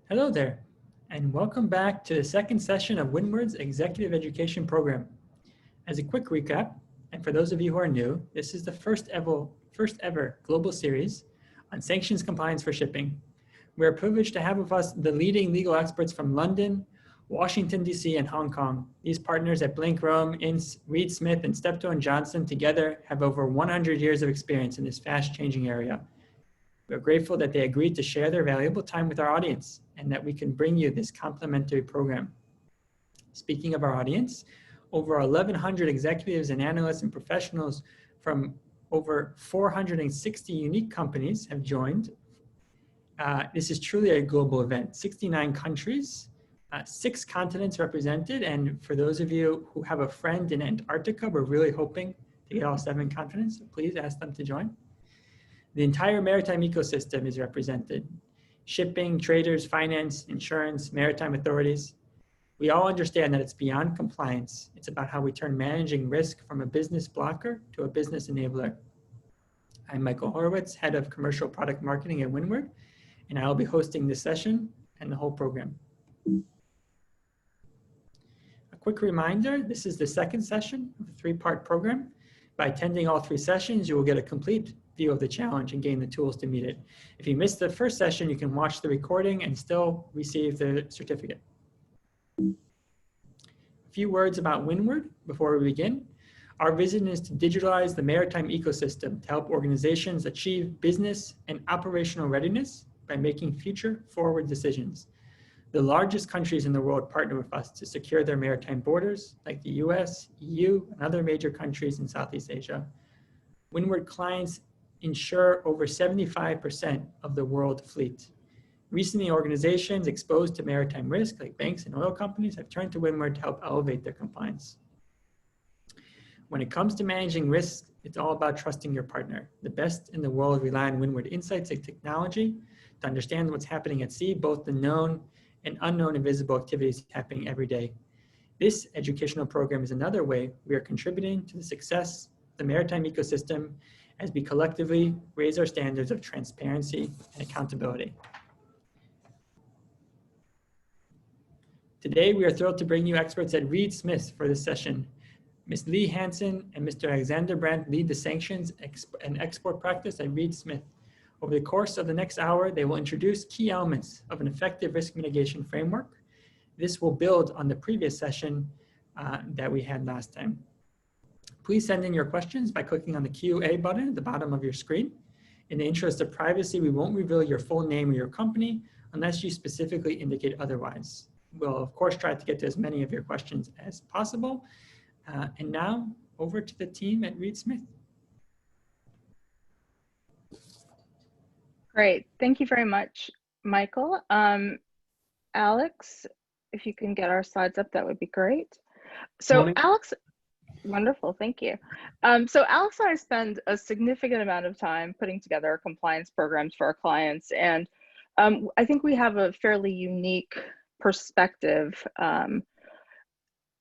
Hello there, and welcome back to the second session of Windward's Executive Education Program. As a quick recap, and for those of you who are new, this is the first ever global series on sanctions compliance for shipping. We are privileged to have with us the leading legal experts from London, Washington, D.C., and Hong Kong. These partners at Blink Rome, Ince, Reed Smith, and Steptoe & Johnson together have over 100 years of experience in this fast-changing area. We're grateful that they agreed to share their valuable time with our audience and that we can bring you this complimentary program. Speaking of our audience, over 1,100 executives and analysts and professionals from over 460 unique companies have joined. This is truly a global event, 69 countries, 6 continents represented, and for those of you who have a friend in Antarctica, we're really hoping to get all 7 continents, so please ask them to join. The entire maritime ecosystem is represented. Shipping, traders, finance, insurance, maritime authorities. We all understand that it's beyond compliance. It's about how we turn managing risk from a business blocker to a business enabler. I'm Michael Horowitz, Head of Commercial Product Marketing at Windward, and I will be hosting this session and the whole program. A quick reminder, this is the second session of a 3-part program. By attending all 3 sessions, you will get a complete view of the challenge and gain the tools to meet it. If you missed the first session, you can watch the recording and still receive the certificate. A few words about Windward before we begin. Our vision is to digitalize the maritime ecosystem to help organizations achieve business and operational readiness by making future-forward decisions. The largest countries in the world partner with us to secure their maritime borders, like the US, EU, and other major countries in Southeast Asia. Windward clients insure over 75% of the world fleet. Recently, organizations exposed to maritime risk, like banks and oil companies, have turned to Windward to help elevate their compliance. When it comes to managing risk, it's all about trusting your partner. The best in the world rely on Windward insights and technology to understand what's happening at sea, both the known and unknown invisible activities happening every day. This educational program is another way we are contributing to the success of the maritime ecosystem as we collectively raise our standards of transparency and accountability. Today, we are thrilled to bring you experts at Reed Smith for this session. Ms. Lee Hansen and Mr. Alexander Brandt lead the sanctions and export practice at Reed Smith. Over the course of the next hour, they will introduce key elements of an effective risk mitigation framework. This will build on the previous session that we had last time. Please send in your questions by clicking on the Q&A button at the bottom of your screen. In the interest of privacy, we won't reveal your full name or your company unless you specifically indicate otherwise. We'll, of course, try to get to as many of your questions as possible. And now, over to the team at Reed Smith. Great. Thank you very much, Michael. Alex, if you can get our slides up, that would be great. So Morning. Alex, wonderful, thank you. So Alex and I spend a significant amount of time putting together compliance programs for our clients. And I think we have a fairly unique perspective on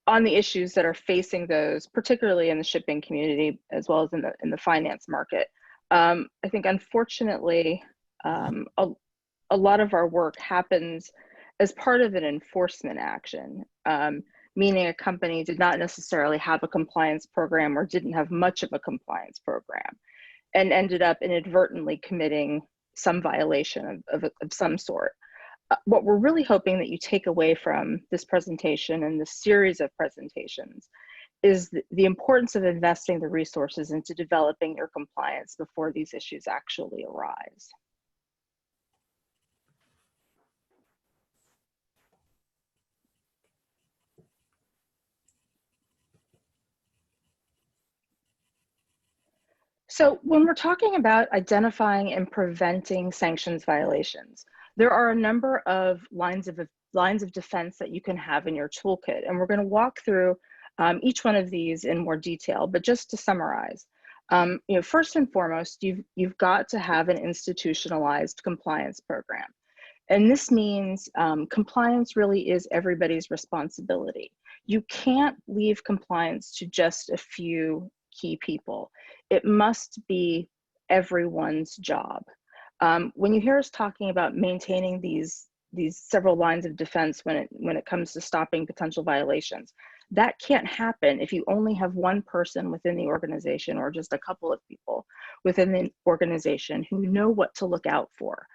the issues that are facing those, particularly in the shipping community, as well as in the finance market. I think, unfortunately, a lot of our work happens as part of an enforcement action, meaning a company did not necessarily have a compliance program or didn't have much of a compliance program and ended up inadvertently committing some violation of some sort. What we're really hoping that you take away from this presentation and this series of presentations is the importance of investing the resources into developing your compliance before these issues actually arise. So when we're talking about identifying and preventing sanctions violations, there are a number of lines of defense that you can have in your toolkit, and we're going to walk through each one of these in more detail. But just to summarize, first and foremost, you've got to have an institutionalized compliance program, and this means compliance really is everybody's responsibility. You can't leave compliance to just a few key people. It must be everyone's job. When you hear us talking about maintaining these these several lines of defense when it comes to stopping potential violations. That can't happen if you only have one person within the organization or just a couple of people within the organization who know what to look out for.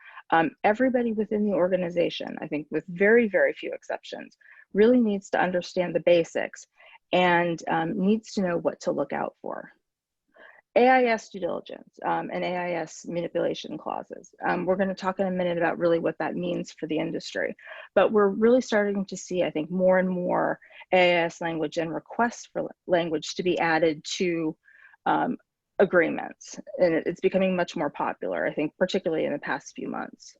Everybody within the organization, I think with very, very few exceptions, really needs to understand the basics and needs to know what to look out for. AIS due diligence and AIS manipulation clauses. We're going to talk in a minute about really what that means for the industry, but we're really starting to see, I think, more and more AIS language and requests for language to be added to agreements, and it's becoming much more popular, I think, particularly in the past few months.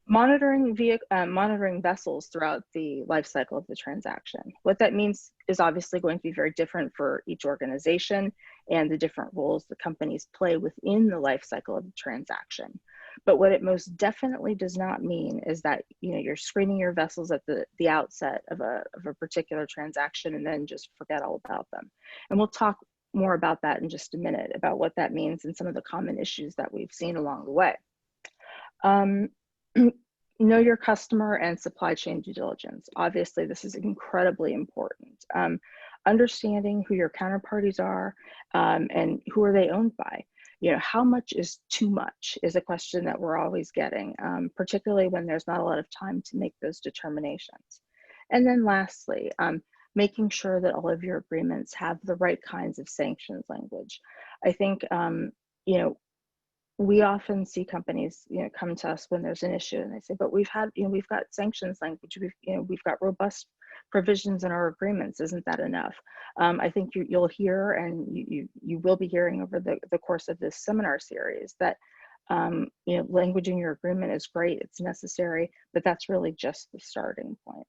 Monitoring vessels throughout the life cycle of the transaction. What that means is obviously going to be very different for each organization and the different roles the companies play within the life cycle of the transaction. But what it most definitely does not mean is that you're screening your vessels at the outset of a particular transaction and then just forget all about them. And we'll talk more about that in just a minute, about what that means and some of the common issues that we've seen along the way. Know your customer and supply chain due diligence. Obviously, this is incredibly important. Understanding who your counterparties are and who are they owned by. How much is too much is a question that we're always getting, particularly when there's not a lot of time to make those determinations. And then lastly, making sure that all of your agreements have the right kinds of sanctions language. I think, we often see companies, come to us when there's an issue and they say, but we've got sanctions language, we've got robust provisions in our agreements. Isn't that enough? I think you'll hear, and you will be hearing over the course of this seminar series that, language in your agreement is great, it's necessary, but that's really just the starting point.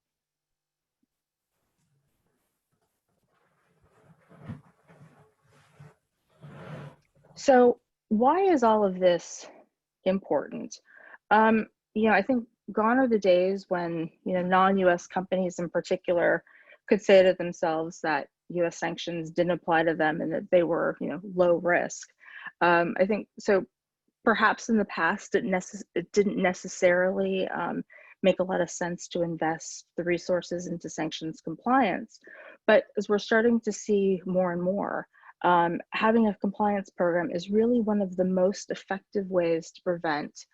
So why is all of this important? I think gone are the days when non-US companies in particular could say to themselves that US sanctions didn't apply to them and that they were low risk. I think so. Perhaps in the past it didn't necessarily make a lot of sense to invest the resources into sanctions compliance, but as we're starting to see more and more, having a compliance program is really one of the most effective ways to prevent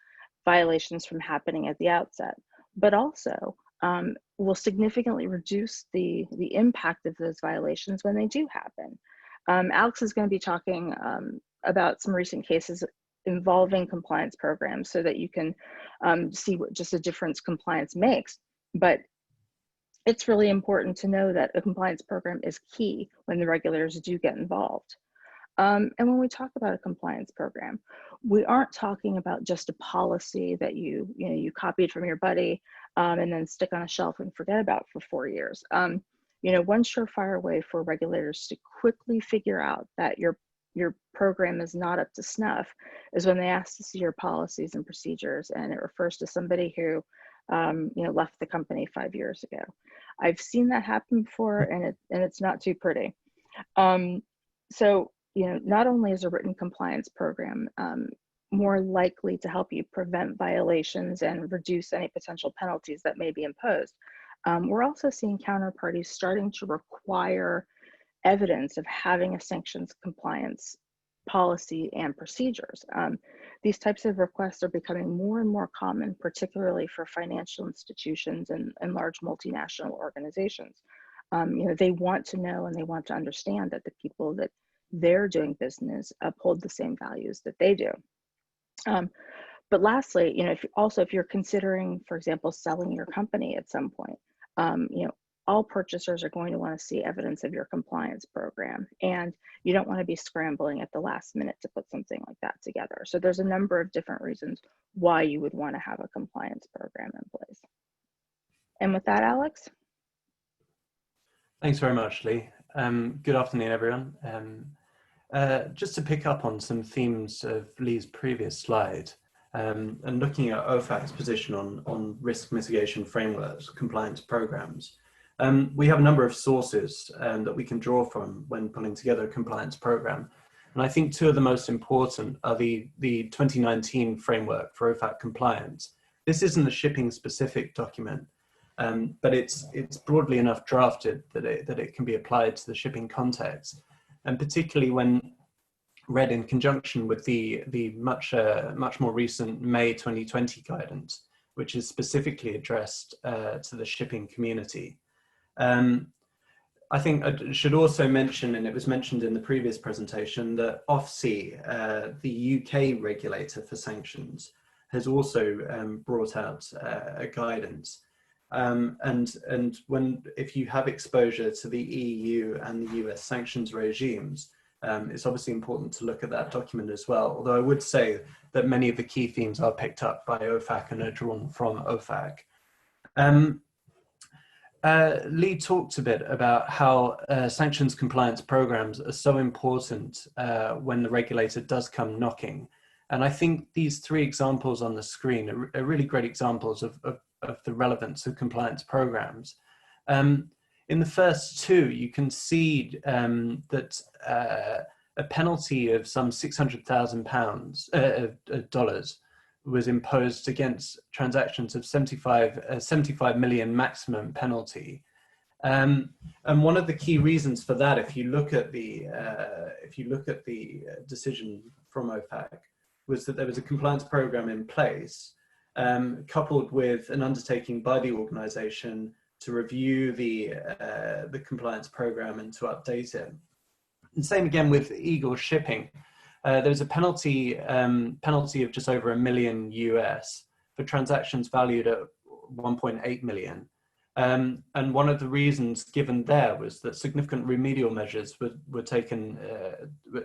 violations from happening at the outset, but also will significantly reduce the impact of those violations when they do happen. Alex is going to be talking about some recent cases involving compliance programs so that you can see what just a difference compliance makes. But it's really important to know that a compliance program is key when the regulators do get involved. And when we talk about a compliance program, we aren't talking about just a policy that you copied from your buddy and then stick on a shelf and forget about for 4 years. One surefire way for regulators to quickly figure out that your program is not up to snuff is when they ask to see your policies and procedures, and it refers to somebody who left the company 5 years ago. I've seen that happen before, and it's not too pretty. So not only is a written compliance program more likely to help you prevent violations and reduce any potential penalties that may be imposed, we're also seeing counterparties starting to require evidence of having a sanctions compliance policy and procedures. These types of requests are becoming more and more common, particularly for financial institutions and large multinational organizations. They want to know and they want to understand that the people that they're doing business uphold the same values that they do. But lastly, if you're considering, for example, selling your company at some point, all purchasers are going to want to see evidence of your compliance program, and you don't want to be scrambling at the last minute to put something like that together. So there's a number of different reasons why you would want to have a compliance program in place. And with that, Alex? Thanks very much, Lee. Good afternoon, everyone. Just to pick up on some themes of Lee's previous slide, and looking at OFAC's position on risk mitigation frameworks, compliance programs, we have a number of sources that we can draw from when pulling together a compliance program. And I think two of the most important are the 2019 framework for OFAC compliance. This isn't a shipping specific document, but it's broadly enough drafted that it can be applied to the shipping context, and particularly when read in conjunction with the much more recent May 2020 guidance, which is specifically addressed to the shipping community. I think I should also mention, and it was mentioned in the previous presentation, that OFAC, the UK regulator for sanctions, has also brought out a guidance. And if you have exposure to the EU and the US sanctions regimes, it's obviously important to look at that document as well. Although I would say that many of the key themes are picked up by OFAC and are drawn from OFAC. Lee talked a bit about how sanctions compliance programs are so important when the regulator does come knocking. And I think these three examples on the screen are really great examples of the relevance of compliance programs. In the first two, you can see that a penalty of some $600,000 was imposed against transactions of 75 million maximum penalty. And one of the key reasons for that, if you look at the decision from OFAC, was that there was a compliance program in place, coupled with an undertaking by the organization to review the compliance program and to update it. And same again with Eagle Shipping. There was a penalty of just over $1 million US for transactions valued at 1.8 million. And one of the reasons given there was that significant remedial measures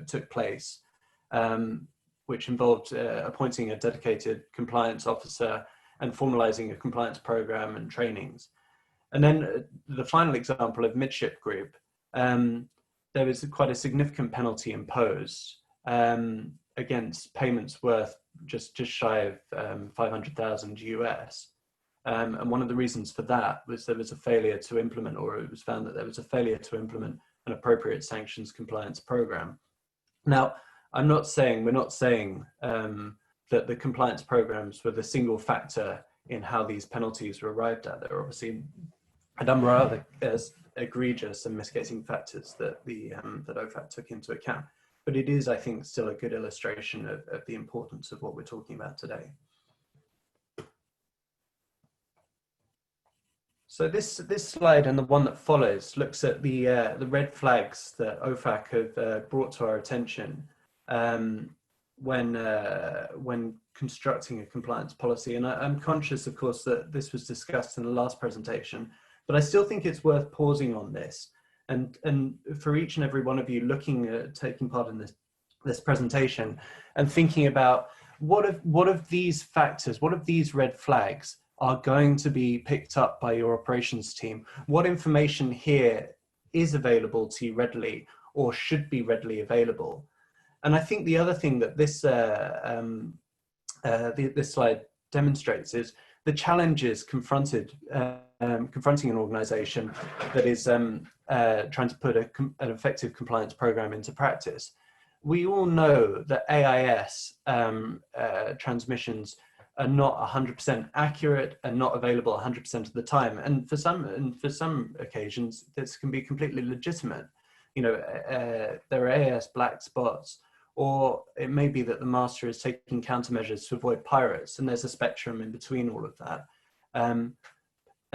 took place, which involved appointing a dedicated compliance officer and formalizing a compliance program and trainings. And then the final example of Midship Group, there was quite a significant penalty imposed against payments worth just shy of 500,000 US. And one of the reasons for that was there was a failure to implement, or it was found that there was a failure to implement an appropriate sanctions compliance program. Now, we're not saying that the compliance programs were the single factor in how these penalties were arrived at. There are obviously a number of other egregious and mitigating factors that that OFAC took into account. But it is, I think, still a good illustration of the importance of what we're talking about today. So this slide and the one that follows looks at the red flags that OFAC have brought to our attention when constructing a compliance policy. And I'm conscious, of course, that this was discussed in the last presentation, but I still think it's worth pausing on this. And for each and every one of you looking at taking part in this presentation and thinking about what of these factors, what of these red flags are going to be picked up by your operations team? What information here is available to you readily or should be readily available? And I think the other thing that this slide demonstrates is the challenges confronting an organization that is trying to put an effective compliance program into practice. We all know that AIS transmissions are not 100% accurate and not available 100% of the time. And for some occasions, this can be completely legitimate. You know, there are AIS black spots, or it may be that the master is taking countermeasures to avoid pirates, and there's a spectrum in between all of that. And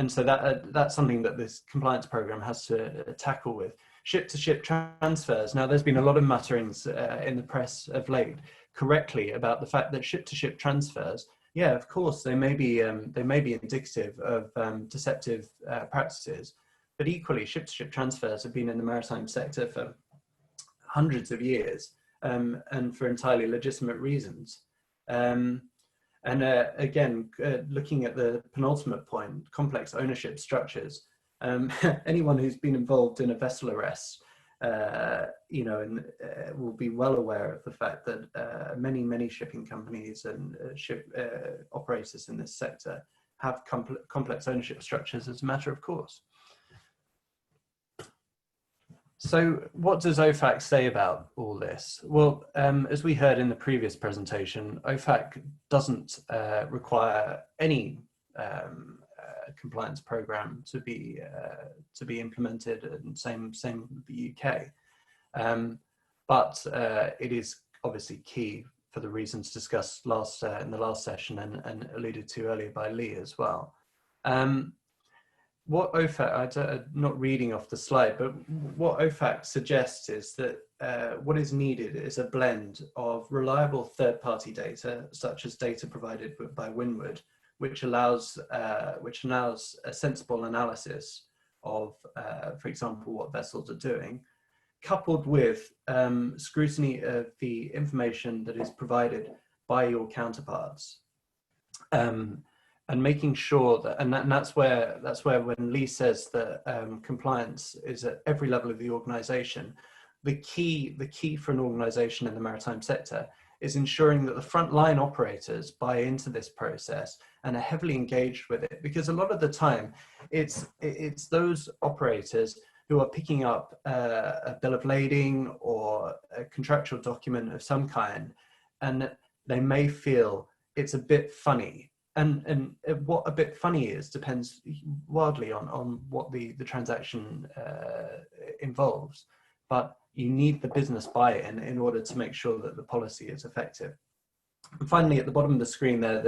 so that's something that this compliance program has to tackle with. Ship-to-ship transfers. Now, there's been a lot of mutterings in the press of late, correctly, about the fact that ship-to-ship transfers, yeah, of course, they may be indicative of deceptive practices, but equally, ship-to-ship transfers have been in the maritime sector for hundreds of years, and for entirely legitimate reasons. Again, looking at the penultimate point, complex ownership structures. Anyone who's been involved in a vessel arrest, you know, will be well aware of the fact that many shipping companies and ship operators in this sector have complex ownership structures as a matter of course. So what does OFAC say about all this? Well, as we heard in the previous presentation, OFAC doesn't require any compliance program to be implemented, and same with the UK. But it is obviously key for the reasons discussed in the last session and alluded to earlier by Lee as well. What OFAC, I'm not reading off the slide, but what OFAC suggests is that what is needed is a blend of reliable third-party data, such as data provided by Windward, which allows a sensible analysis of, for example, what vessels are doing, coupled with scrutiny of the information that is provided by your counterparts. And making sure that, and that's where when Lee says that compliance is at every level of the organization, the key for an organization in the maritime sector is ensuring that the frontline operators buy into this process and are heavily engaged with it, because a lot of the time it's those operators who are picking up a bill of lading or a contractual document of some kind, and they may feel it's a bit funny. And what a bit funny is depends wildly on what the transaction involves. But you need the business buy-in in order to make sure that the policy is effective. And finally, at the bottom of the screen there,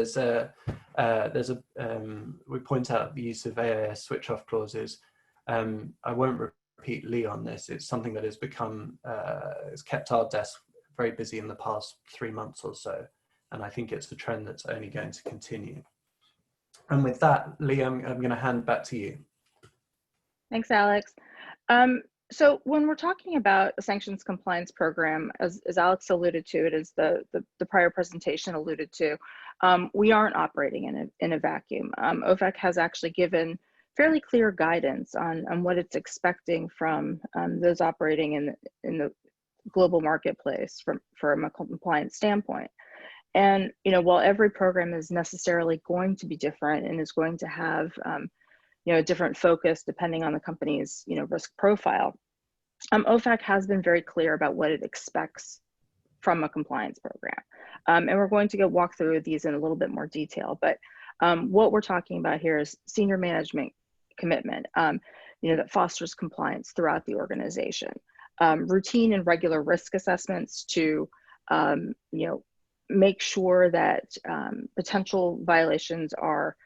we point out the use of AIS switch-off clauses. I won't repeat Lee on this. It's something that has become, it's kept our desk very busy in the past 3 months or so. And I think it's a trend that's only going to continue. And with that, Lee, I'm going to hand back to you. Thanks, Alex. So when we're talking about a sanctions compliance program, as Alex alluded to, it is the prior presentation alluded to, we aren't operating in a vacuum. OFAC has actually given fairly clear guidance on what it's expecting from those operating in the global marketplace from a compliance standpoint. And while every program is necessarily going to be different and is going to have a different focus depending on the company's risk profile, OFAC has been very clear about what it expects from a compliance program. And we're going to walk through these in a little bit more detail. But what we're talking about here is senior management commitment, that fosters compliance throughout the organization. Routine and regular risk assessments to make sure that potential violations are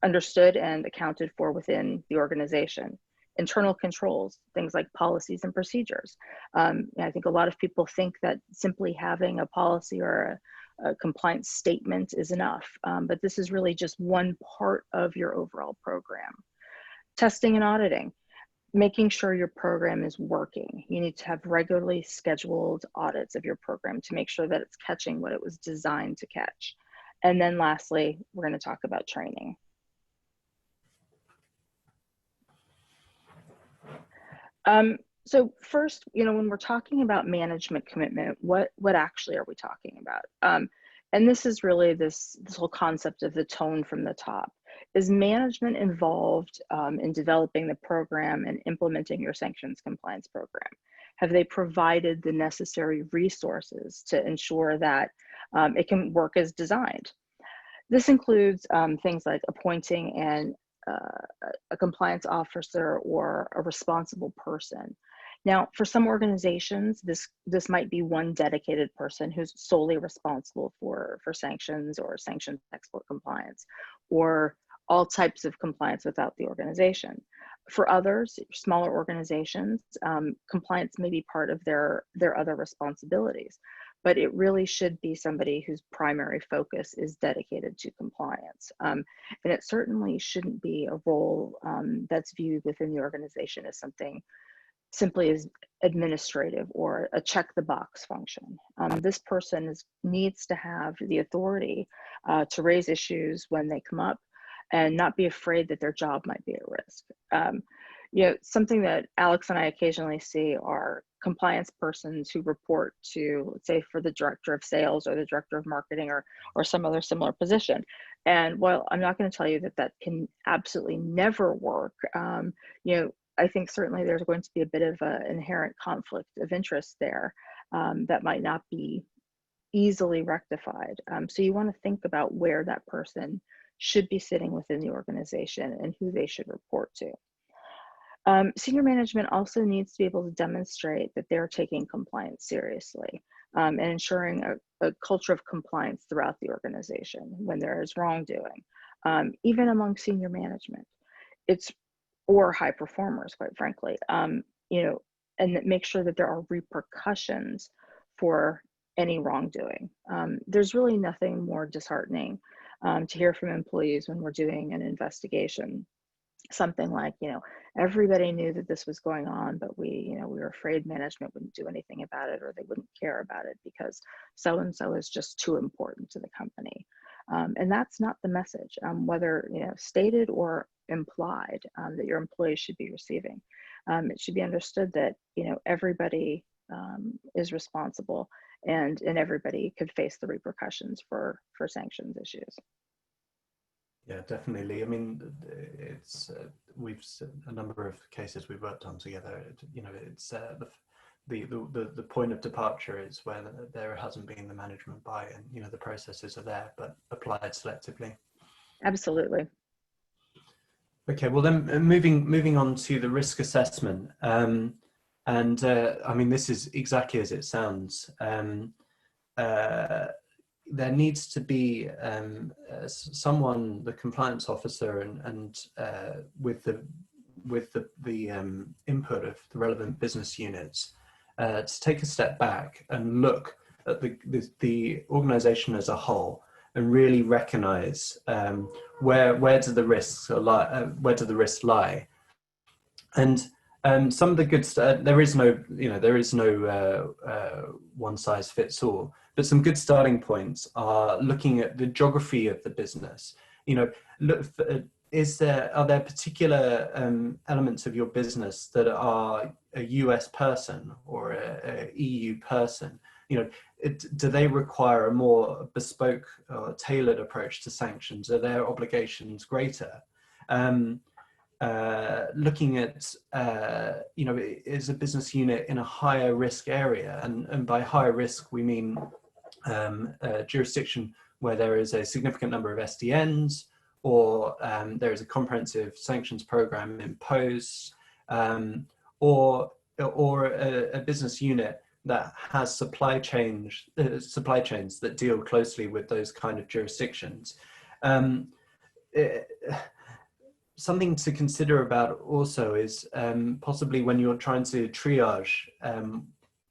understood and accounted for within the organization. Internal controls, things like policies and procedures. I think a lot of people think that simply having a policy or a compliance statement is enough, but this is really just one part of your overall program. Testing and auditing. Making sure your program is working. You need to have regularly scheduled audits of your program to make sure that it's catching what it was designed to catch. And then lastly, we're going to talk about training. So first, when we're talking about management commitment, what actually are we talking about? And this is really this whole concept of the tone from the top. Is management involved in developing the program and implementing your sanctions compliance program? Have they provided the necessary resources to ensure that it can work as designed? This includes things like appointing a compliance officer or a responsible person. Now, for some organizations, this might be one dedicated person who's solely responsible for sanctions or sanctions export compliance, or all types of compliance without the organization. For others, smaller organizations, compliance may be part of their other responsibilities, but it really should be somebody whose primary focus is dedicated to compliance. And it certainly shouldn't be a role that's viewed within the organization as something simply as administrative or a check the box function. This person needs to have the authority to raise issues when they come up and not be afraid that their job might be at risk. Something that Alex and I occasionally see are compliance persons who report to, let's say, for the director of sales or the director of marketing or some other similar position. And while I'm not going to tell you that can absolutely never work, I think certainly there's going to be a bit of an inherent conflict of interest there that might not be easily rectified. So you want to think about where that person should be sitting within the organization and who they should report to. Senior management also needs to be able to demonstrate that they're taking compliance seriously and ensuring a culture of compliance throughout the organization when there is wrongdoing, even among senior management. Or high performers, quite frankly, you know, and that make sure that there are repercussions for any wrongdoing. There's really nothing more disheartening to hear from employees when we're doing an investigation. Something like, you know, everybody knew that this was going on, but we were afraid management wouldn't do anything about it, or they wouldn't care about it because so-and-so is just too important to the company. And that's not the message, whether, you know, stated or implied, that your employees should be receiving. It should be understood that, you know, everybody is responsible, and everybody could face the repercussions for sanctions issues. Yeah, definitely. I mean, it's we've a number of cases we've worked on together. You know, it's the point of departure is where there hasn't been the management buy-in. You know, the processes are there, but applied selectively. Absolutely. Okay, well then moving on to the risk assessment. I mean, this is exactly as it sounds. There needs to be someone, the compliance officer, and with the input of the relevant business units, to take a step back and look at the organization as a whole and really recognize where do the risks lie, where do the risks lie, and some of the good stuff. There is no one size fits all. But some good starting points are looking at the geography of the business. You know, are there particular elements of your business that are a US person or a EU person? You know, do they require a more bespoke or tailored approach to sanctions? Are their obligations greater? Looking at, you know, is a business unit in a higher risk area? And by higher risk, we mean a jurisdiction where there is a significant number of SDNs, or there is a comprehensive sanctions program imposed, or a business unit that has supply chains that deal closely with those kind of jurisdictions. Something to consider about also is possibly when you're trying to triage,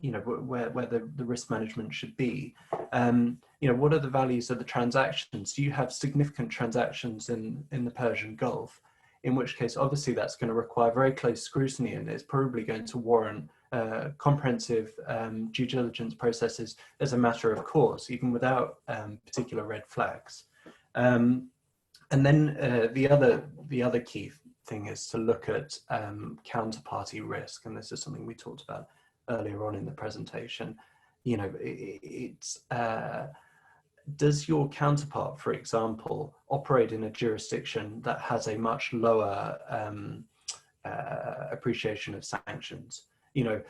you know, where the risk management should be. You know, what are the values of the transactions? Do you have significant transactions in the Persian Gulf? In which case, obviously, that's going to require very close scrutiny, and it's probably going to warrant comprehensive due diligence processes as a matter of course, even without particular red flags. And then the other key thing is to look at counterparty risk, and this is something we talked about earlier on in the presentation. You know, does your counterpart, for example, operate in a jurisdiction that has a much lower appreciation of sanctions? You know,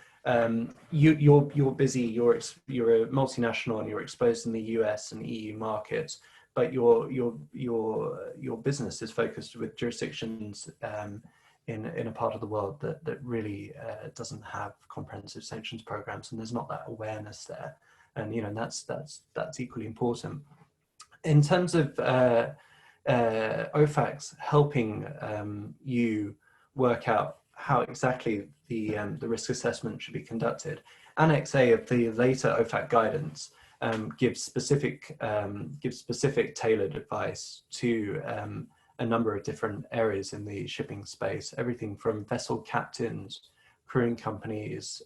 you're busy, you're a multinational, and you're exposed in the US and EU markets, but your business is focused with jurisdictions in a part of the world that really doesn't have comprehensive sanctions programs, and there's not that awareness there. And you know, that's equally important. In terms of OFACs helping you work out how exactly the risk assessment should be conducted, Annex A of the later OFAC guidance gives specific tailored advice to a number of different areas in the shipping space, everything from vessel captains, crewing companies,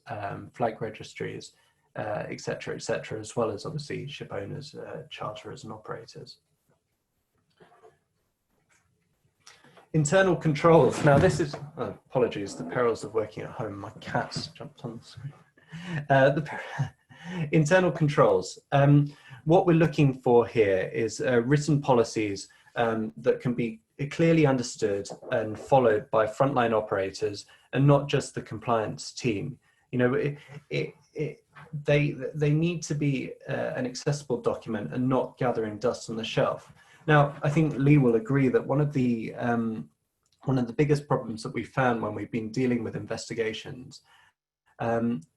flag registries, et cetera, as well as obviously ship owners, charterers and operators. Internal controls. Now this is, apologies, the perils of working at home. My cat's jumped on the screen. Internal controls. What we're looking for here is written policies that can be clearly understood and followed by frontline operators and not just the compliance team. You know, they need to be an accessible document and not gathering dust on the shelf. Now, I think Lee will agree that one of the biggest problems that we found when we've been dealing with investigations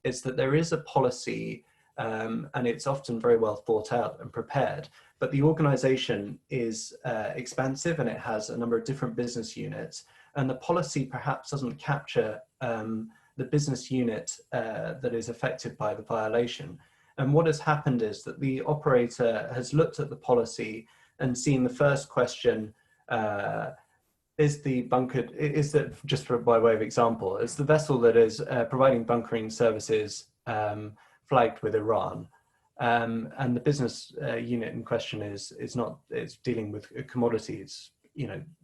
is that there is a policy, and it's often very well thought out and prepared, but the organization is expansive and it has a number of different business units, and the policy perhaps doesn't capture the business unit that is affected by the violation. And what has happened is that the operator has looked at the policy and seen the first question, is that, just by way of example, is the vessel that is providing bunkering services flagged with Iran? And the business unit in question is dealing with a commodities,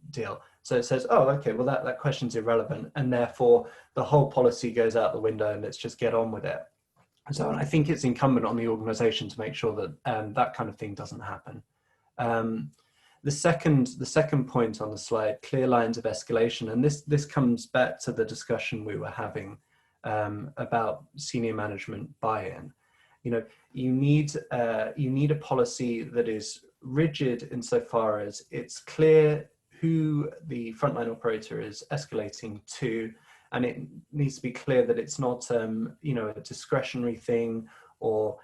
deal. So it says, oh, okay, well that question's irrelevant, and therefore the whole policy goes out the window and let's just get on with it. So I think it's incumbent on the organization to make sure that that kind of thing doesn't happen. The second point on the slide, clear lines of escalation, and this comes back to the discussion we were having about senior management buy-in. You need a policy that is rigid insofar as it's clear who the frontline operator is escalating to, and it needs to be clear that it's not a discretionary thing, or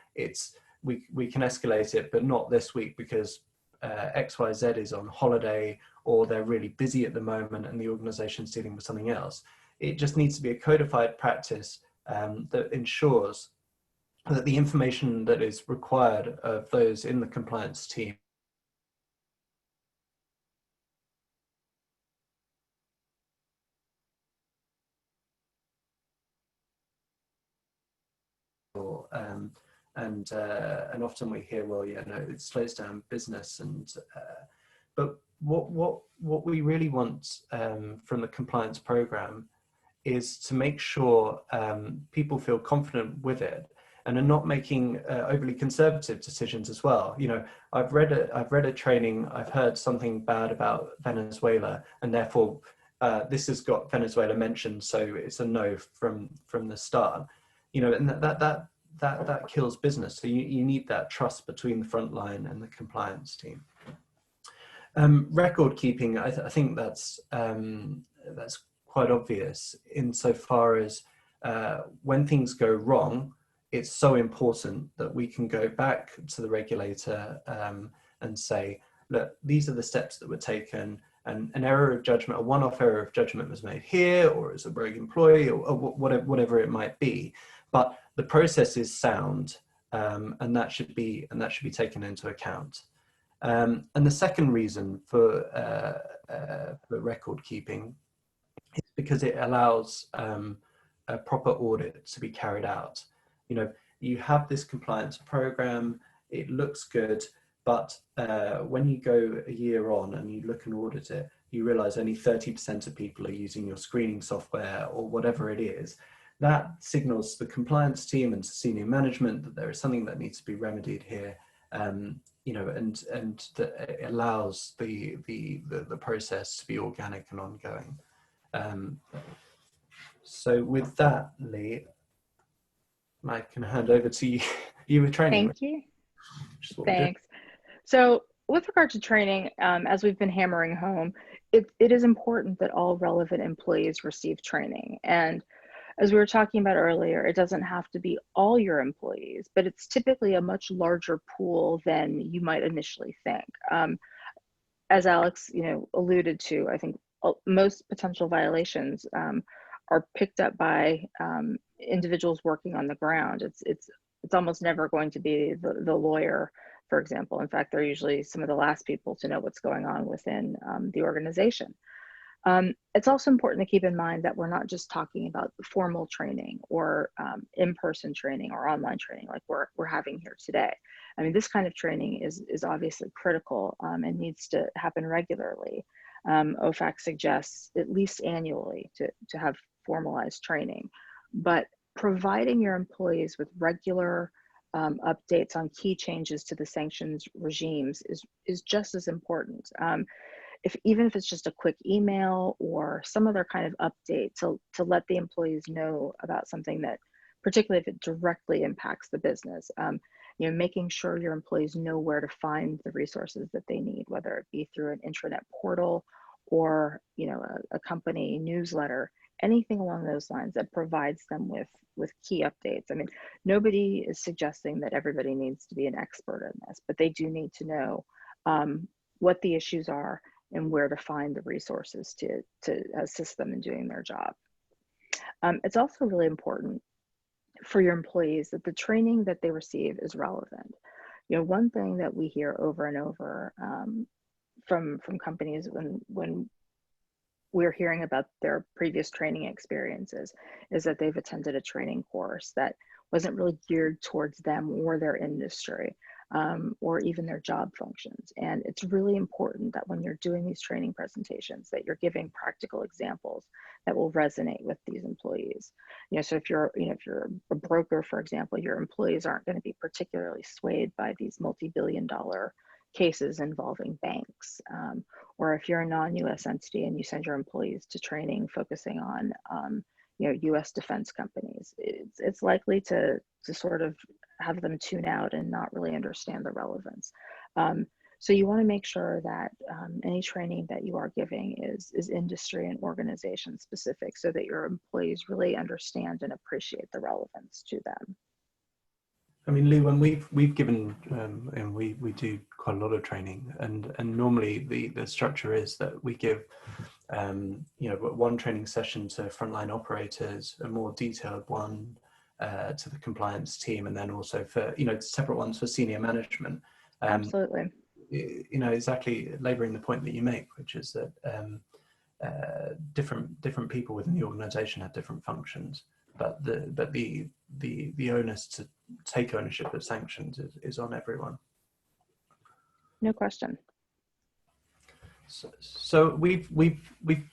we can escalate it but not this week because XYZ is on holiday, or they're really busy at the moment and the organization's dealing with something else. It just needs to be a codified practice that ensures that the information that is required of those in the compliance team and often we hear, well, yeah, no, it slows down business, but what we really want from the compliance program is to make sure people feel confident with it and are not making overly conservative decisions as well. I've read a training, I've heard something bad about Venezuela, and therefore this has got Venezuela mentioned, so it's a no from the start. And that kills business. So you need that trust between the front line and the compliance team. Record keeping, I think that's quite obvious insofar as when things go wrong, it's so important that we can go back to the regulator and say, look, these are the steps that were taken, and an error of judgment, a one-off error of judgment was made here, or as a rogue employee, or whatever it might be. But the process is sound, and that should be taken into account. And the second reason for record keeping is because it allows a proper audit to be carried out. You have this compliance program, it looks good, but when you go a year on and you look and audit it, you realize only 30% of people are using your screening software or whatever it is. That signals to the compliance team and to senior management that there is something that needs to be remedied here, and that it allows the process to be organic and ongoing. So with that, Lee, I can hand over to you. You were training. Thank you. Thanks. So with regard to training, as we've been hammering home, it is important that all relevant employees receive training. And as we were talking about earlier, it doesn't have to be all your employees, but it's typically a much larger pool than you might initially think. As Alex, alluded to, I think most potential violations are picked up by individuals working on the ground. It's almost never going to be the lawyer, for example. In fact, they're usually some of the last people to know what's going on within the organization. It's also important to keep in mind that we're not just talking about formal training or in-person training or online training like we're having here today. I mean, this kind of training is obviously critical and needs to happen regularly. OFAC suggests at least annually to have formalized training, but providing your employees with regular updates on key changes to the sanctions regimes is just as important. even if it's just a quick email or some other kind of update to let the employees know about something that, particularly if it directly impacts the business. Making sure your employees know where to find the resources that they need, whether it be through an intranet portal or a company newsletter, anything along those lines that provides them with key updates. I mean, nobody is suggesting that everybody needs to be an expert in this, but they do need to know what the issues are and where to find the resources to assist them in doing their job. It's also really important for your employees that the training that they receive is relevant. One thing that we hear over and over from companies when we're hearing about their previous training experiences is that they've attended a training course that wasn't really geared towards them or their industry, or even their job functions. And it's really important that when you're doing these training presentations that you're giving practical examples that will resonate with these employees. So if you're a broker, for example, your employees aren't going to be particularly swayed by these multi-billion-dollar cases involving banks. Or if you're a non-US entity and you send your employees to training focusing on US defense companies, it's likely to sort of have them tune out and not really understand the relevance. So you want to make sure that any training that you are giving is industry and organization specific so that your employees really understand and appreciate the relevance to them. I mean, Lou, when we've given, and we do quite a lot of training, and normally the structure is that we give, one training session to frontline operators, a more detailed one to the compliance team, and then also for separate ones for senior management. Absolutely. Exactly labouring the point that you make, which is that different people within the organisation have different functions, but the onus to take ownership of sanctions is on everyone. No question. So we've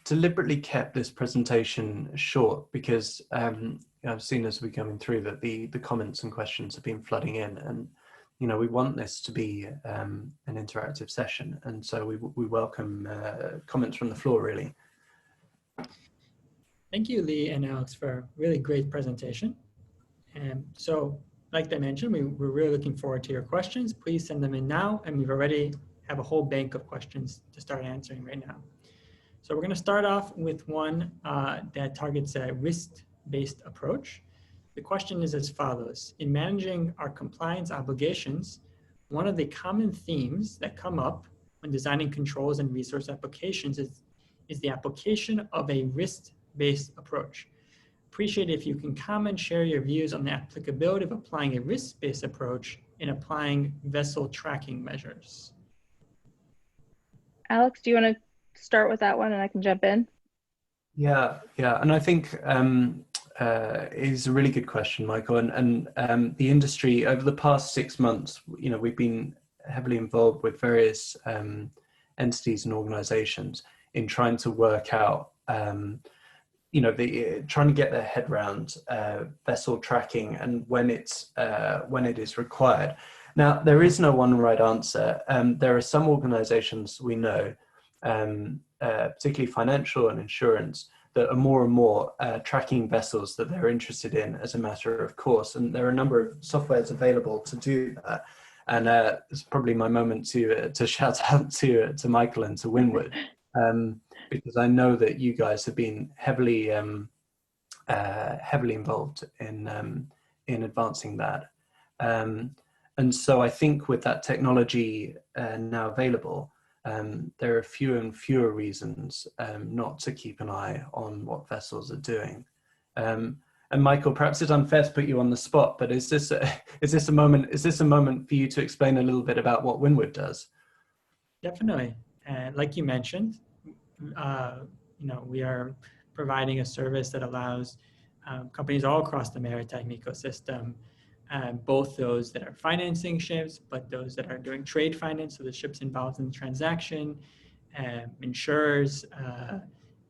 deliberately kept this presentation short because I've seen as we're coming through that the comments and questions have been flooding in, and we want this to be an interactive session, and so we welcome comments from the floor, really. Thank you, Lee and Alex, for a really great presentation. And so, like I mentioned, we're really looking forward to your questions. Please send them in now, and we've already have a whole bank of questions to start answering right now. So we're going to start off with one that targets a risk-based approach. The question is as follows. In managing our compliance obligations, one of the common themes that come up when designing controls and resource applications is the application of a risk-based approach. Appreciate if you can comment, share your views on the applicability of applying a risk-based approach in applying vessel tracking measures. Alex, do you want to start with that one and I can jump in? Yeah, and I think it's a really good question, Michael. And the industry over the past 6 months, we've been heavily involved with various entities and organisations in trying to work out, trying to get their head around vessel tracking and when it is required. Now, there is no one right answer. There are some organisations we know, particularly financial and insurance, that are more and more tracking vessels that they're interested in as a matter of course. And there are a number of softwares available to do that. And it's probably my moment to shout out to Michael and to Windward, because I know that you guys have been heavily involved in advancing that. And so I think with that technology now available, there are fewer and fewer reasons not to keep an eye on what vessels are doing. And Michael, perhaps it's unfair to put you on the spot, but is this a moment for you to explain a little bit about what Windward does? Definitely. Like you mentioned, we are providing a service that allows companies all across the maritime ecosystem, both those that are financing ships, but those that are doing trade finance, so the ships involved in the transaction, insurers,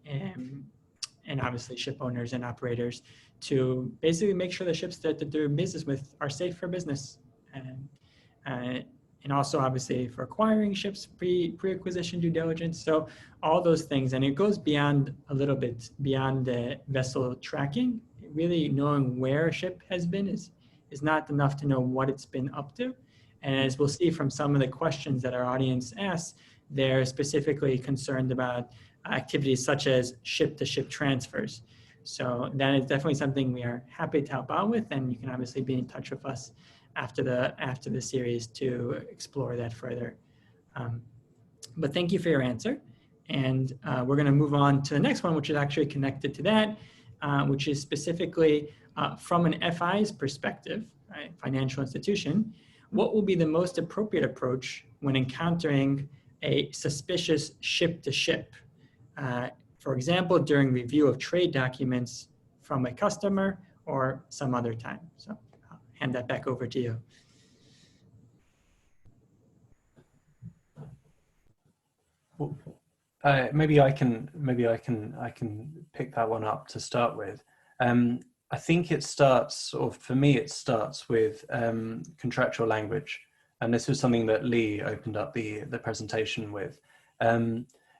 and obviously ship owners and operators, to basically make sure the ships that they're doing business with are safe for business. and also obviously for acquiring ships, pre-acquisition due diligence. So all those things, and it goes beyond a little bit beyond the vessel tracking. Really knowing where a ship has been is not enough to know what it's been up to. And as we'll see from some of the questions that our audience asks, they're specifically concerned about activities such as ship-to-ship transfers. So that is definitely something we are happy to help out with, and you can obviously be in touch with us after the series to explore that further. But thank you for your answer. And we're going to move on to the next one, which is actually connected to that, which is specifically from an FI's perspective, right, financial institution, what will be the most appropriate approach when encountering a suspicious ship-to-ship? For example, during review of trade documents from a customer or some other time. So I'll hand that back over to you. Maybe I can pick that one up to start with. I think it starts, or for me, it starts with contractual language, and this was something that Lee opened up the presentation with.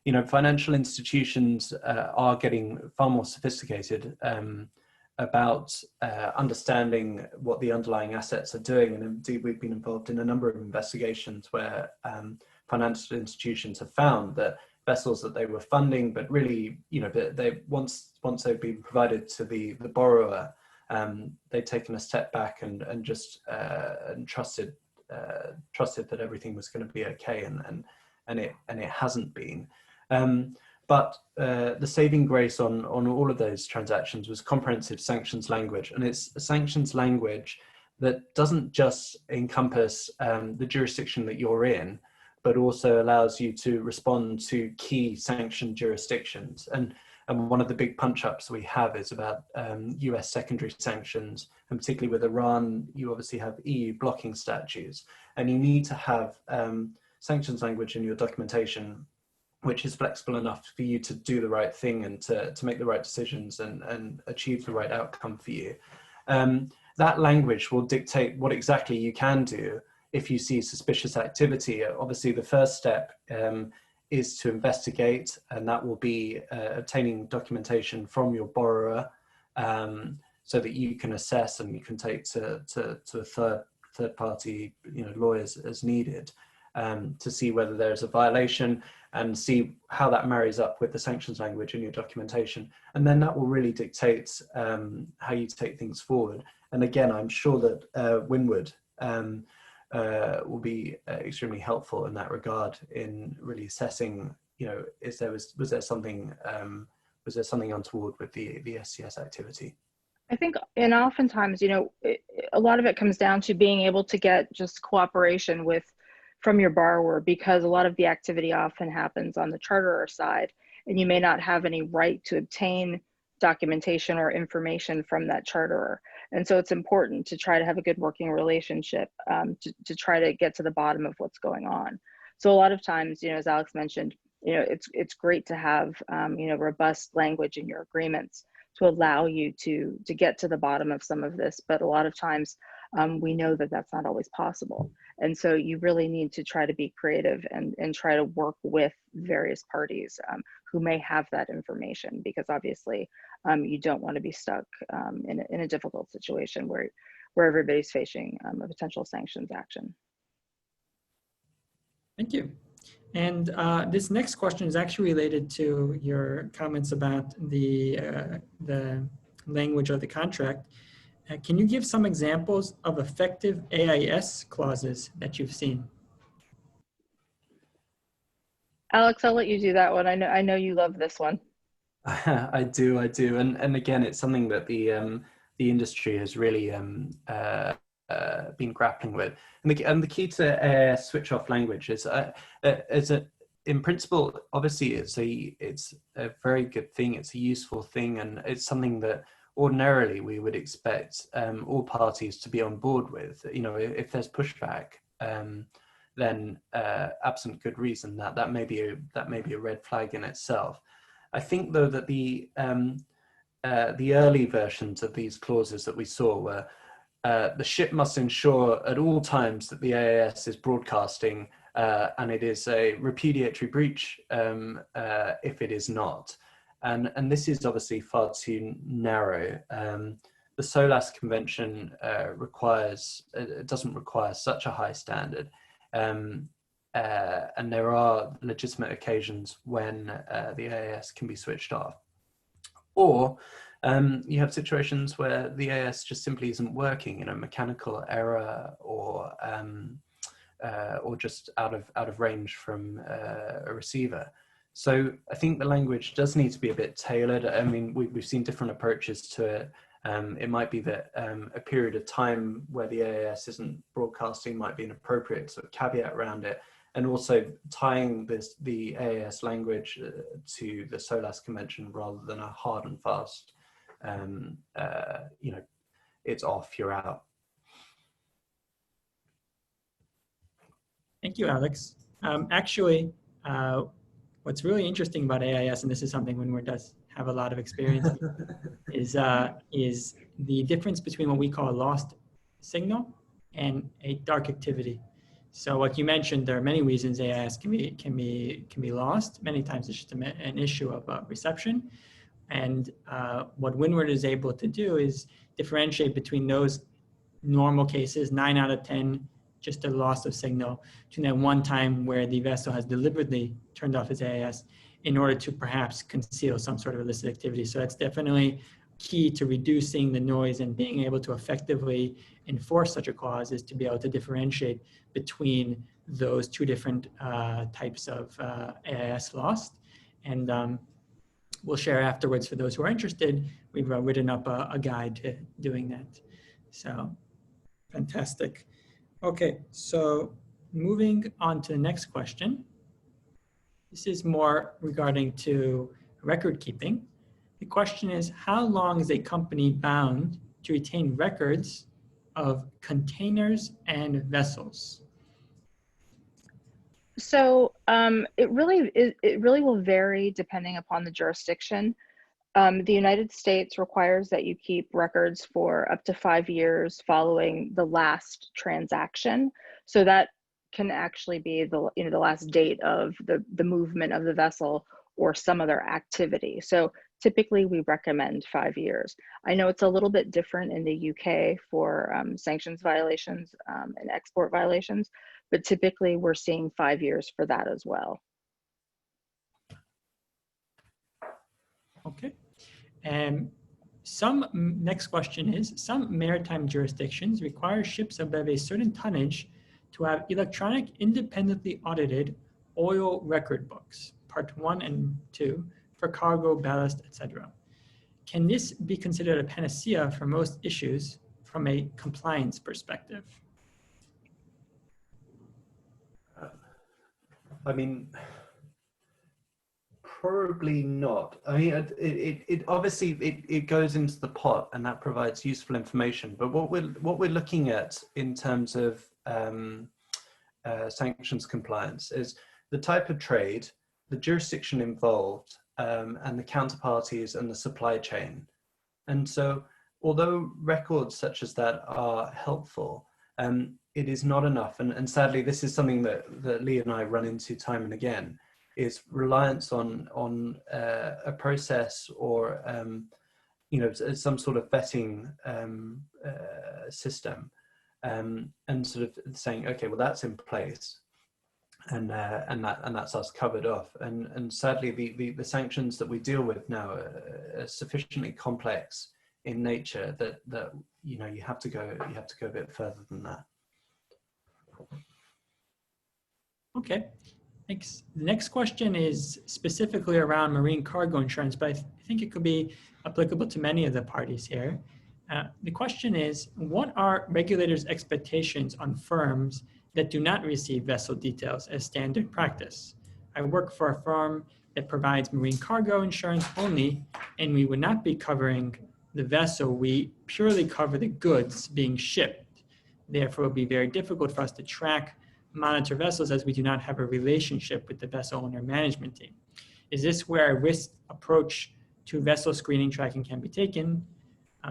You know, financial institutions are getting far more sophisticated about understanding what the underlying assets are doing, and indeed we've been involved in a number of investigations where financial institutions have found that vessels that they were funding, but really, you know, they once they've been provided to the borrower, they've taken a step back and just and trusted that everything was going to be okay, and it hasn't been. But the saving grace on all of those transactions was comprehensive sanctions language, and it's a sanctions language that doesn't just encompass the jurisdiction that you're in, but also allows you to respond to key sanctioned jurisdictions. And one of the big punch-ups we have is about US secondary sanctions, and particularly with Iran, you obviously have EU blocking statutes, and you need to have sanctions language in your documentation which is flexible enough for you to do the right thing and to make the right decisions and achieve the right outcome for you. That language will dictate what exactly you can do if you see suspicious activity. Obviously, the first step is to investigate, and that will be obtaining documentation from your borrower so that you can assess and you can take to a third party, you know, lawyers as needed to see whether there's a violation and see how that marries up with the sanctions language in your documentation. And then that will really dictate how you take things forward. And again, I'm sure that Windward will be extremely helpful in that regard in really assessing, you know, was there something untoward with the SCS activity. I think, and oftentimes, you know, a lot of it comes down to being able to get just cooperation from your borrower, because a lot of the activity often happens on the charterer side, and you may not have any right to obtain documentation or information from that charterer. And so it's important to try to have a good working relationship to try to get to the bottom of what's going on. So a lot of times, you know, as Alex mentioned, you know, it's great to have, you know, robust language in your agreements to allow you to get to the bottom of some of this. But a lot of times we know that that's not always possible. And so you really need to try to be creative and try to work with various parties who may have that information, because obviously you don't want to be stuck in a difficult situation where everybody's facing a potential sanctions action. Thank you. And this next question is actually related to your comments about the language of the contract. Can you give some examples of effective AIS clauses that you've seen? Alex, I'll let you do that one. I know you love this one. I do, and again, it's something that the industry has really been grappling with. And the key to AIS switch-off language is in principle, obviously, it's a very good thing. It's a useful thing, and it's something that ordinarily we would expect all parties to be on board with. You know, if there's pushback, then absent good reason, that may be a red flag in itself. I think though that the early versions of these clauses that we saw were the ship must ensure at all times that the AAS is broadcasting, and it is a repudiatory breach if it is not. And this is obviously far too narrow. The SOLAS Convention doesn't require such a high standard. And there are legitimate occasions when the AAS can be switched off. Or you have situations where the AAS just simply isn't working, mechanical error or just out of range from a receiver. So I think the language does need to be a bit tailored. I mean, we've seen different approaches to it. It might be that a period of time where the AAS isn't broadcasting might be an appropriate sort of caveat around it. And also tying the AAS language to the SOLAS Convention rather than a hard and fast, it's off, you're out. Thank you, Alex. Actually, what's really interesting about AIS, and this is something Windward does have a lot of experience in, is the difference between what we call a lost signal and a dark activity. So what you mentioned, there are many reasons AIS can be lost. Many times it's just an issue of reception. And what Windward is able to do is differentiate between those normal cases, 9 out of 10, just a loss of signal, to that one time where the vessel has deliberately turned off its AIS in order to perhaps conceal some sort of illicit activity. So that's definitely key to reducing the noise and being able to effectively enforce such a clause, is to be able to differentiate between those two different types of AIS lost. And we'll share afterwards, for those who are interested, we've written up a guide to doing that. So fantastic. Okay, so moving on to the next question. This is more regarding to record keeping. The question is, how long is a company bound to retain records of containers and vessels? So it really will vary depending upon the jurisdiction. The United States requires that you keep records for up to 5 years following the last transaction. So that can actually be the last date of the movement of the vessel or some other activity. So typically we recommend 5 years. I know it's a little bit different in the UK for sanctions violations and export violations, but typically we're seeing 5 years for that as well. Okay. And next question is, some maritime jurisdictions require ships above a certain tonnage to have electronic independently audited oil record books, part 1 and 2, for cargo, ballast, etc. Can this be considered a panacea for most issues from a compliance perspective? I mean, probably not. I mean, it obviously goes into the pot, and that provides useful information. But what we're looking at in terms of sanctions compliance is the type of trade, the jurisdiction involved, and the counterparties and the supply chain. And so, although records such as that are helpful, it is not enough. And sadly, this is something that Lee and I run into time and again, is reliance on a process or some sort of vetting system, and sort of saying, okay, well, that's in place, and that's us covered off. And sadly, the sanctions that we deal with now are sufficiently complex in nature that you have to go a bit further than that. Okay. Thanks. The next question is specifically around marine cargo insurance, but I think it could be applicable to many of the parties here. The question is, what are regulators' expectations on firms that do not receive vessel details as standard practice? I work for a firm that provides marine cargo insurance only, and we would not be covering the vessel. We purely cover the goods being shipped. Therefore, it would be very difficult for us to track, monitor vessels, as we do not have a relationship with the vessel owner management team. Is this where a risk approach to vessel screening tracking can be taken?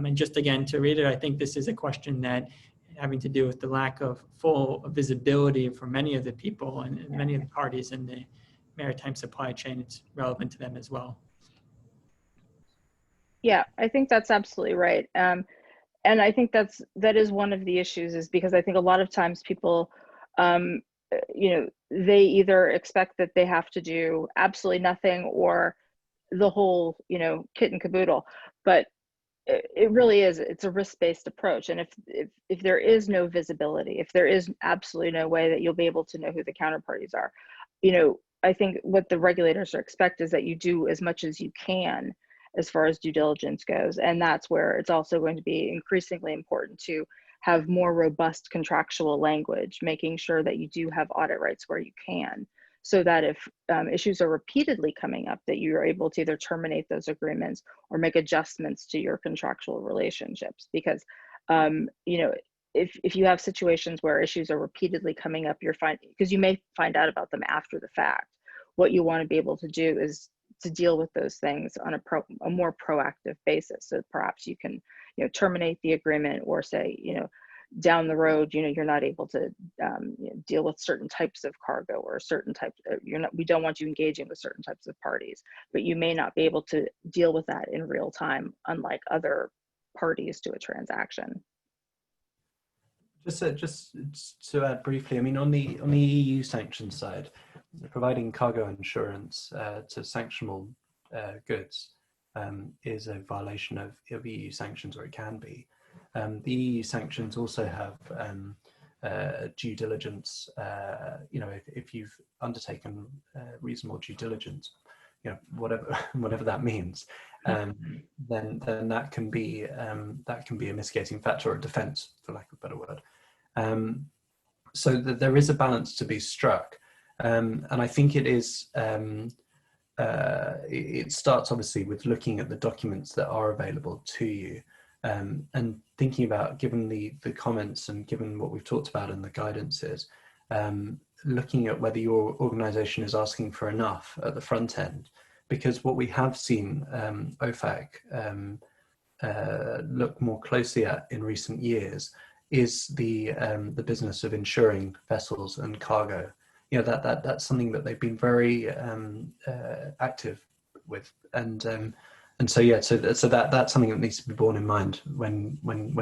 And just again, to read it, I think this is a question that having to do with the lack of full visibility for many of the people and many of the parties in the maritime supply chain, it's relevant to them as well. Yeah, I think that's absolutely right. And I think that is one of the issues, is because I think a lot of times people, they either expect that they have to do absolutely nothing or the whole, kit and caboodle. But it really is, it's a risk-based approach. And if there is no visibility, if there is absolutely no way that you'll be able to know who the counterparties are, I think what the regulators expect is that you do as much as you can as far as due diligence goes. And that's where it's also going to be increasingly important to have more robust contractual language, making sure that you do have audit rights where you can, so that if issues are repeatedly coming up, that you are able to either terminate those agreements or make adjustments to your contractual relationships. Because if you have situations where issues are repeatedly coming up, because you may find out about them after the fact, what you want to be able to do is to deal with those things on a more proactive basis. So perhaps you can, terminate the agreement, or say, down the road, you're not able to deal with certain types of cargo, or certain types. We don't want you engaging with certain types of parties, but you may not be able to deal with that in real time, unlike other parties to a transaction. Just to add briefly, I mean, on the EU sanctions side, providing cargo insurance to sanctionable goods is a violation of EU sanctions, or it can be. The EU sanctions also have due diligence. If you've undertaken reasonable due diligence, whatever that means, then that can be a mitigating factor, or a defence, for lack of a better word. So that there is a balance to be struck, and I think it is. It starts obviously with looking at the documents that are available to you, and thinking about, given the comments and given what we've talked about in the guidances, looking at whether your organisation is asking for enough at the front end. Because what we have seen OFAC look more closely at in recent years is the business of insuring vessels and cargo. That's something that they've been very active with, and so that's something that needs to be borne in mind when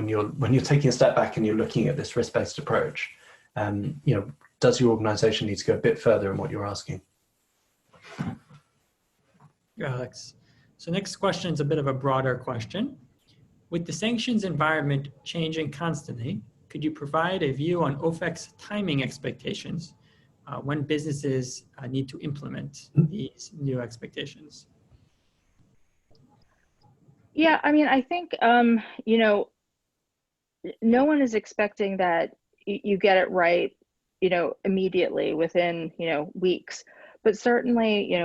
you're taking a step back and you're looking at this risk-based approach. Does your organisation need to go a bit further in what you're asking? Yeah, Alex. So next question is a bit of a broader question. With the sanctions environment changing constantly, could you provide a view on OFAC's timing expectations when businesses need to implement these new expectations? Yeah, I mean, I think, no one is expecting that you get it right, immediately within, weeks. But certainly,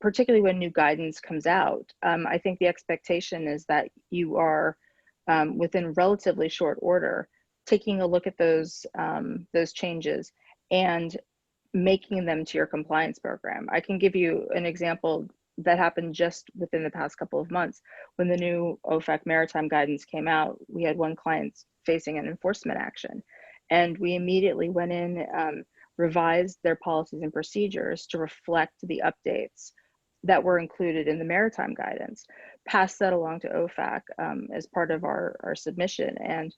particularly when new guidance comes out, I think the expectation is that you are within relatively short order taking a look at those changes and making them to your compliance program. I can give you an example that happened just within the past couple of months. When the new OFAC maritime guidance came out, we had one client facing an enforcement action, and we immediately went in, revised their policies and procedures to reflect the updates that were included in the maritime guidance, passed that along to OFAC as part of our submission, and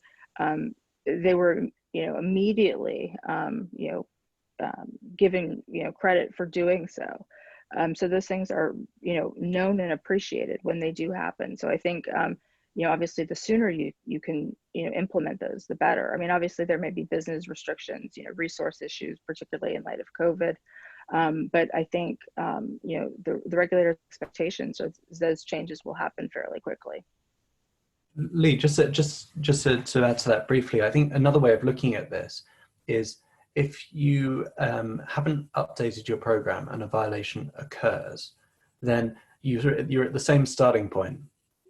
they were, immediately, given, credit for doing so. So those things are, known and appreciated when they do happen. So I think, obviously the sooner you can, implement those, the better. I mean, obviously there may be business restrictions, resource issues, particularly in light of COVID. But I think, the regulator's expectations are those changes will happen fairly quickly. Lee, just to add to that briefly, I think another way of looking at this is, if you haven't updated your program and a violation occurs, then you're at the same starting point.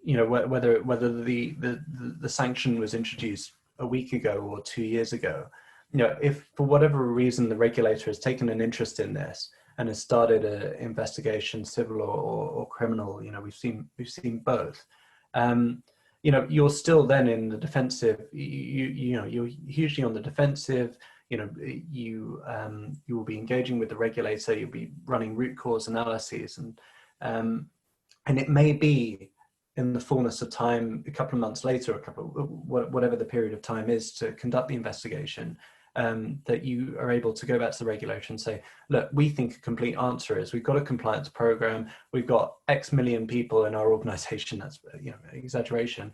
Whether the sanction was introduced a week ago or 2 years ago, if for whatever reason the regulator has taken an interest in this and has started an investigation, civil or criminal, we've seen both. you're still then in the defensive. You're hugely on the defensive. You will be engaging with the regulator. You'll be running root cause analyses, and it may be in the fullness of time, a couple of months later, whatever the period of time is to conduct the investigation, that you are able to go back to the regulator and say, look, we think a complete answer is we've got a compliance program, we've got X million people in our organization, that's exaggeration.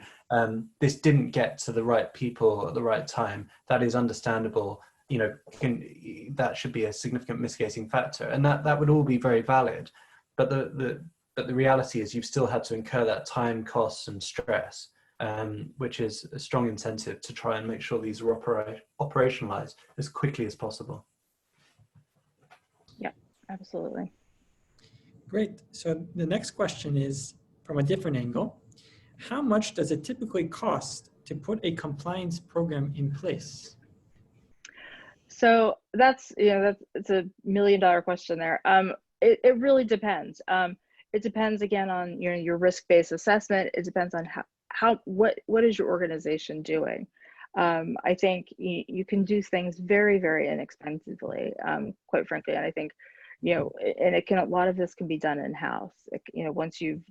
This didn't get to the right people at the right time. That is understandable. That should be a significant mitigating factor, and that would all be very valid. But the reality is you've still had to incur that time, costs, and stress, which is a strong incentive to try and make sure these are operationalized as quickly as possible. Yeah, absolutely. Great. So the next question is from a different angle. How much does it typically cost to put a compliance program in place? So it's a $1 million question there. It really depends. It depends again on your risk-based assessment. It depends on what is your organization doing. I think you can do things very, very inexpensively, quite frankly. And I think, and a lot of this can be done in-house. Once you've,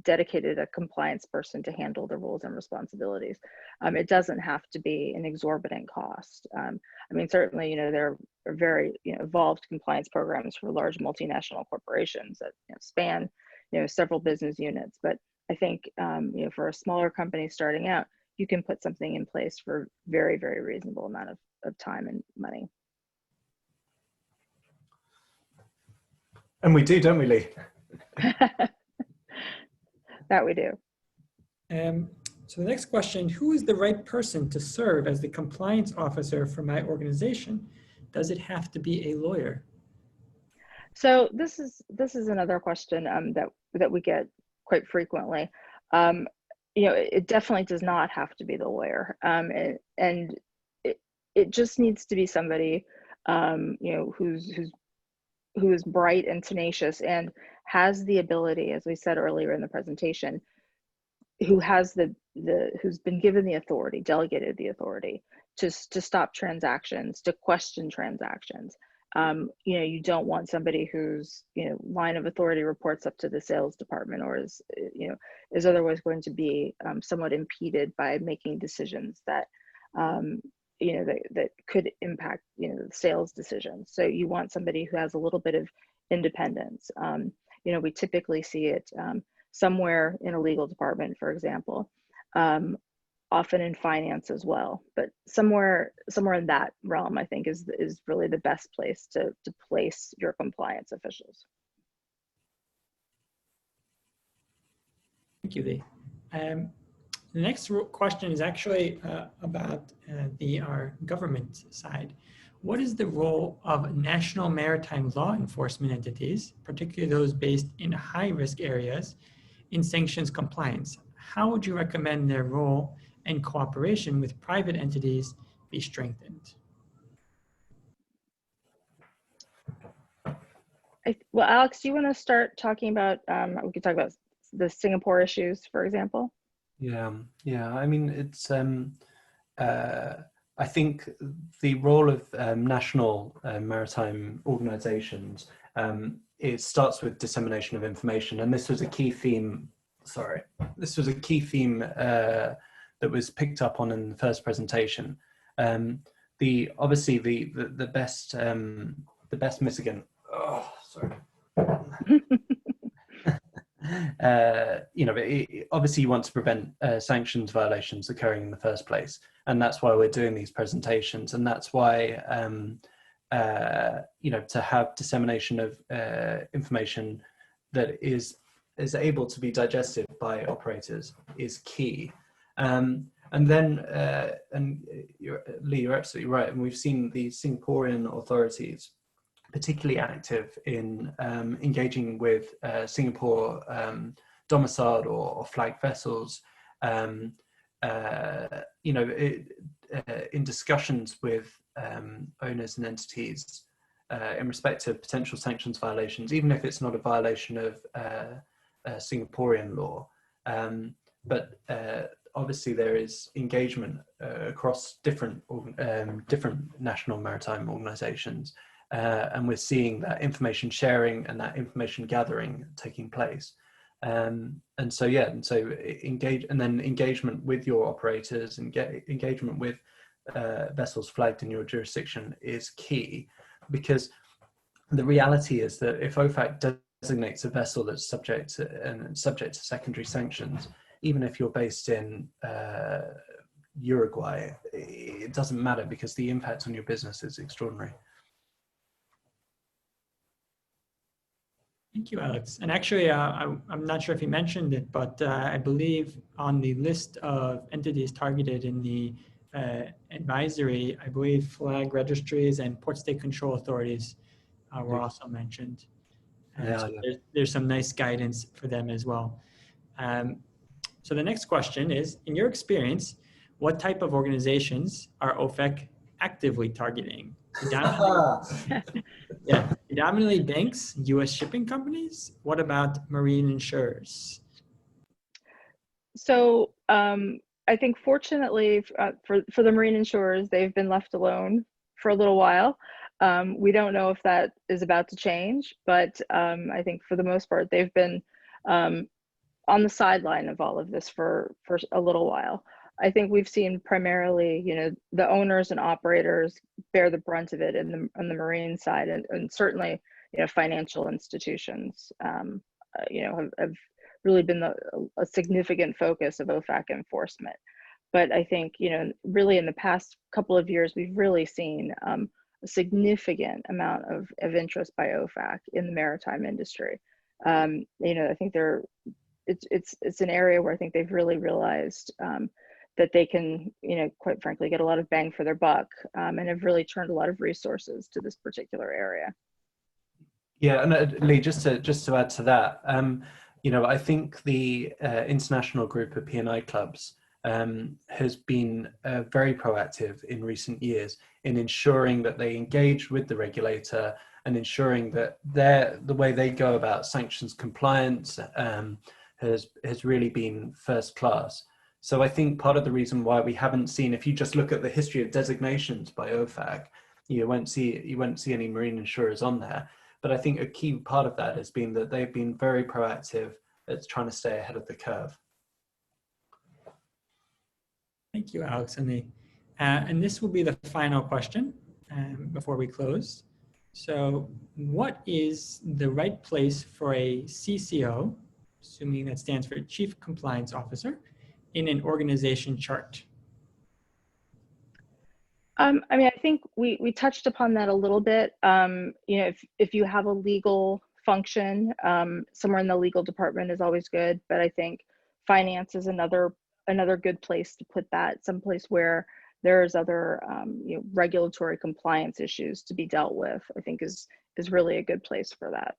dedicated a compliance person to handle the roles and responsibilities, it doesn't have to be an exorbitant cost. Certainly, there are very evolved compliance programs for large multinational corporations that span several business units. But I think for a smaller company starting out, you can put something in place for very, very reasonable amount of time and money. And we do, don't we, Lee? That we do. So the next question, who is the right person to serve as the compliance officer for my organization? Does it have to be a lawyer? So this is another question that we get quite frequently. It definitely does not have to be the lawyer, and it just needs to be somebody who is bright and tenacious and has the ability, as we said earlier in the presentation, who's been given the authority, delegated the authority to stop transactions, to question transactions. You don't want somebody whose line of authority reports up to the sales department or is otherwise going to be somewhat impeded by making decisions that that could impact the sales decisions. So you want somebody who has a little bit of independence. We typically see it somewhere in a legal department, for example, often in finance as well, but somewhere in that realm, I think is really the best place to place your compliance officials. Thank you, Lee. The next question is actually about our government side. What is the role of national maritime law enforcement entities, particularly those based in high-risk areas, in sanctions compliance? How would you recommend their role and cooperation with private entities be strengthened? Well, Alex, do you want to start talking about, we could talk about the Singapore issues, for example? Yeah. It's, I think the role of national maritime organizations, it starts with dissemination of information. And this was a key theme, that was picked up on in the first presentation. Obviously the best mitigant, obviously you want to prevent sanctions violations occurring in the first place, and that's why we're doing these presentations, and that's why to have dissemination of information that is able to be digested by operators is key. And then, Lee, you're absolutely right, and we've seen the Singaporean authorities particularly active in engaging with Singapore domiciled or flagged vessels, in discussions with owners and entities in respect of potential sanctions violations, even if it's not a violation of Singaporean law. but obviously there is engagement across different national maritime organizations, and we're seeing that information sharing and that information gathering taking place. And so engagement with your operators and engagement with vessels flagged in your jurisdiction is key, because the reality is that if OFAC designates a vessel that's subject to secondary sanctions, even if you're based in Uruguay, it doesn't matter, because the impact on your business is extraordinary. Thank you, Alex. And actually, I'm not sure if you mentioned it, but I believe on the list of entities targeted in the advisory, I believe flag registries and port state control authorities were also mentioned. And so there's some nice guidance for them as well. So the next question is, in your experience, what type of organizations are OFAC actively targeting? Predominantly banks, U.S. shipping companies. What about marine insurers? So I think fortunately for the marine insurers, they've been left alone for a little while. We don't know if that is about to change, but I think for the most part, they've been on the sideline of all of this for a little while. I think we've seen primarily, the owners and operators bear the brunt of it on the marine side, and certainly, financial institutions, have really been a significant focus of OFAC enforcement. But I think, really in the past couple of years, we've really seen a significant amount of interest by OFAC in the maritime industry. I think it's an area where I think they've really realized that they can, quite frankly, get a lot of bang for their buck, and have really turned a lot of resources to this particular area. Yeah, and Lee, just to add to that, I think the international group of P&I clubs has been very proactive in recent years in ensuring that they engage with the regulator and ensuring that the way they go about sanctions compliance has really been first class. So I think part of the reason why we haven't seen, if you just look at the history of designations by OFAC, you won't see any marine insurers on there. But I think a key part of that has been that they've been very proactive at trying to stay ahead of the curve. Thank you, Alex and Lee. And this will be the final question before we close. So what is the right place for a CCO, assuming that stands for Chief Compliance Officer, in an organization chart? I think we touched upon that a little bit. If you have a legal function, somewhere in the legal department is always good, but I think finance is another good place to put that, someplace where there's other regulatory compliance issues to be dealt with, I think is really a good place for that.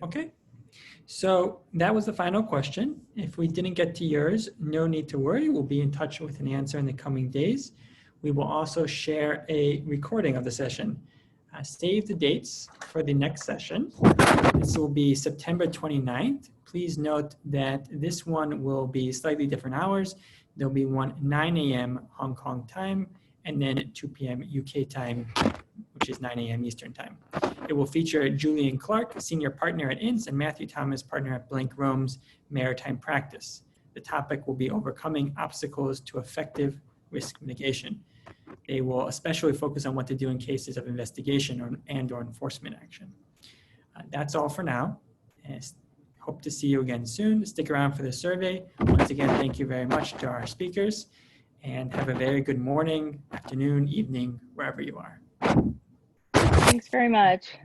Okay, so that was the final question. If we didn't get to yours, no need to worry. We'll be in touch with an answer in the coming days. We will also share a recording of the session. Save the dates for the next session. This will be September 29th. Please note that this one will be slightly different hours. There'll be one 9 a.m. Hong Kong time, and then 2 p.m. UK time, which is 9 a.m. Eastern time. It will feature Julian Clark, senior partner at INS, and Matthew Thomas, partner at Blank Rome's Maritime Practice. The topic will be overcoming obstacles to effective risk mitigation. They will especially focus on what to do in cases of investigation and/or enforcement action. That's all for now. Hope to see you again soon. Stick around for the survey. Once again, thank you very much to our speakers, and have a very good morning, afternoon, evening, wherever you are. Thanks very much.